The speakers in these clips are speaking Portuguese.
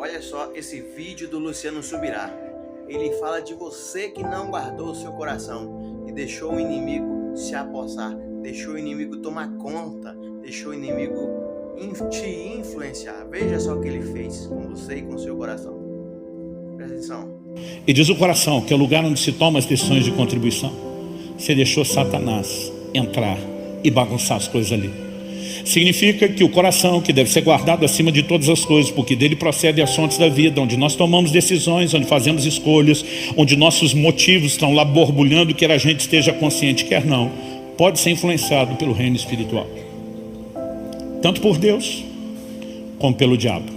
Olha só esse vídeo do Luciano Subirá. Ele fala de você que não guardou o seu coração e deixou o inimigo se apossar, deixou o inimigo tomar conta, deixou o inimigo te influenciar. Veja só o que ele fez com você e com o seu coração. Presta atenção. E diz o coração, que é o lugar onde se toma as decisões de contribuição. Você deixou Satanás entrar e bagunçar as coisas ali. Significa que o coração, que deve ser guardado acima de todas as coisas, porque dele procedem as fontes da vida, onde nós tomamos decisões, onde fazemos escolhas, onde nossos motivos estão lá borbulhando, quer a gente esteja consciente, quer não, pode ser influenciado pelo reino espiritual, tanto por Deus como pelo diabo.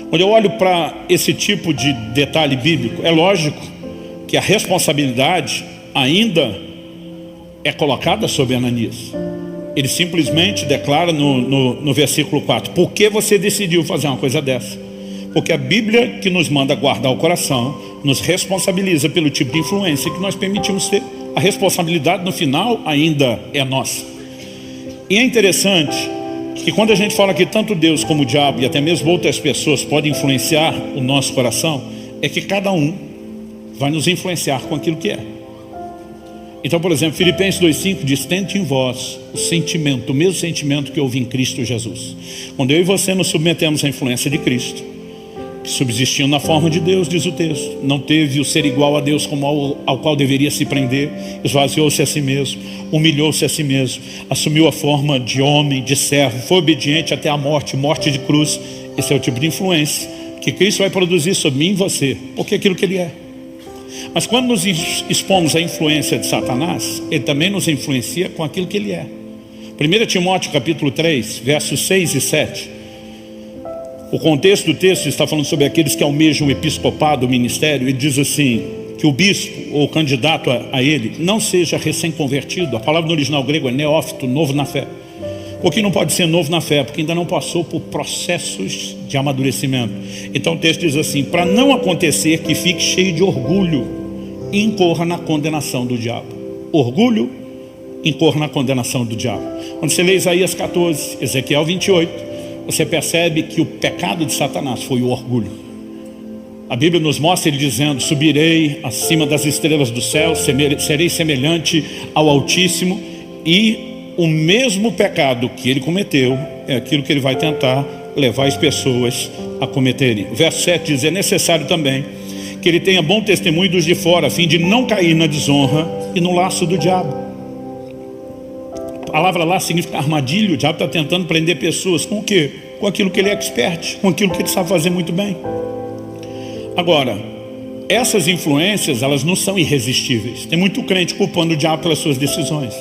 Quando eu olho para esse tipo de detalhe bíblico, é lógico que a responsabilidade ainda é colocada sobre Ananias. Ele simplesmente declara no versículo 4, por que você decidiu fazer uma coisa dessa? Porque a Bíblia, que nos manda guardar o coração, nos responsabiliza pelo tipo de influência que nós permitimos ter. A responsabilidade no final ainda é nossa. E é interessante que quando a gente fala que tanto Deus como o diabo e até mesmo outras pessoas podem influenciar o nosso coração, é que cada um vai nos influenciar com aquilo que é. Então, por exemplo, Filipenses 2,5 diz, tente em vós o sentimento, o mesmo sentimento que houve em Cristo Jesus. Quando eu e você nos submetemos à influência de Cristo, que subsistiu na forma de Deus, diz o texto, não teve o ser igual a Deus como ao qual deveria se prender, esvaziou-se a si mesmo, humilhou-se a si mesmo, assumiu a forma de homem, de servo, foi obediente até a morte, morte de cruz. Esse é o tipo de influência que Cristo vai produzir sobre mim e você, porque é aquilo que Ele é. Mas quando nos expomos à influência de Satanás, ele também nos influencia com aquilo que ele é. 1 Timóteo capítulo 3, versos 6 e 7. O contexto do texto está falando sobre aqueles que almejam o episcopado, o ministério. Ele diz assim, que o bispo ou o candidato a ele não seja recém-convertido. A palavra no original grego é neófito, novo na fé. Porque não pode ser novo na fé, porque ainda não passou por processos de amadurecimento. Então o texto diz assim, para não acontecer que fique cheio de orgulho e incorra na condenação do diabo. Orgulho, incorra na condenação do diabo. Quando você lê Isaías 14, Ezequiel 28, você percebe que o pecado de Satanás foi o orgulho. A Bíblia nos mostra ele dizendo, subirei acima das estrelas do céu, serei semelhante ao Altíssimo, e o mesmo pecado que ele cometeu é aquilo que ele vai tentar levar as pessoas a cometerem. O verso 7 diz, é necessário também que ele tenha bom testemunho dos de fora, a fim de não cair na desonra e no laço do diabo. A palavra lá significa armadilha. O diabo está tentando prender pessoas com o quê? Com aquilo que ele é expert, com aquilo que ele sabe fazer muito bem. Agora, essas influências, elas não são irresistíveis. Tem muito crente culpando o diabo pelas suas decisões.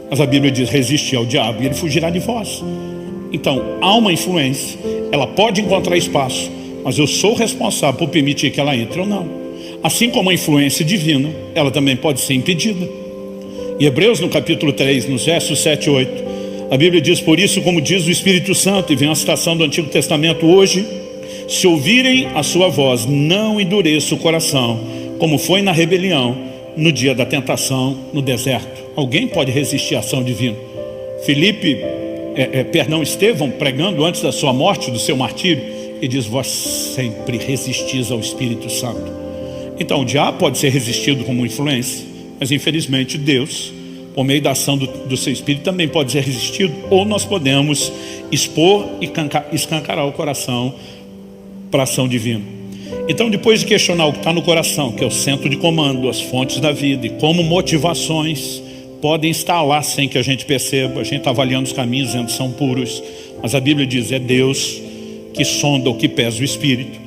Mas a Bíblia diz, resistir ao diabo e ele fugirá de vós. Então, há uma influência, ela pode encontrar espaço, mas eu sou responsável por permitir que ela entre ou não. Assim como a influência divina, ela também pode ser impedida. Em Hebreus, no capítulo 3, nos versos 7 e 8, a Bíblia diz, por isso, como diz o Espírito Santo, e vem uma citação do Antigo Testamento hoje, se ouvirem a sua voz, não endureça o coração, como foi na rebelião, no dia da tentação, no deserto. Alguém pode resistir à ação divina. Estevão, pregando antes da sua morte, do seu martírio, ele diz, vós sempre resistis ao Espírito Santo. Então o diabo pode ser resistido como influência, mas infelizmente Deus, por meio da ação do seu Espírito, também pode ser resistido, ou nós podemos expor e escancarar o coração para a ação divina. Então, depois de questionar o que está no coração, que é o centro de comando, as fontes da vida, e como motivações podem estar lá sem que a gente perceba, a gente está avaliando os caminhos, dizendo que são puros, mas a Bíblia diz, é Deus que sonda o que pesa o Espírito.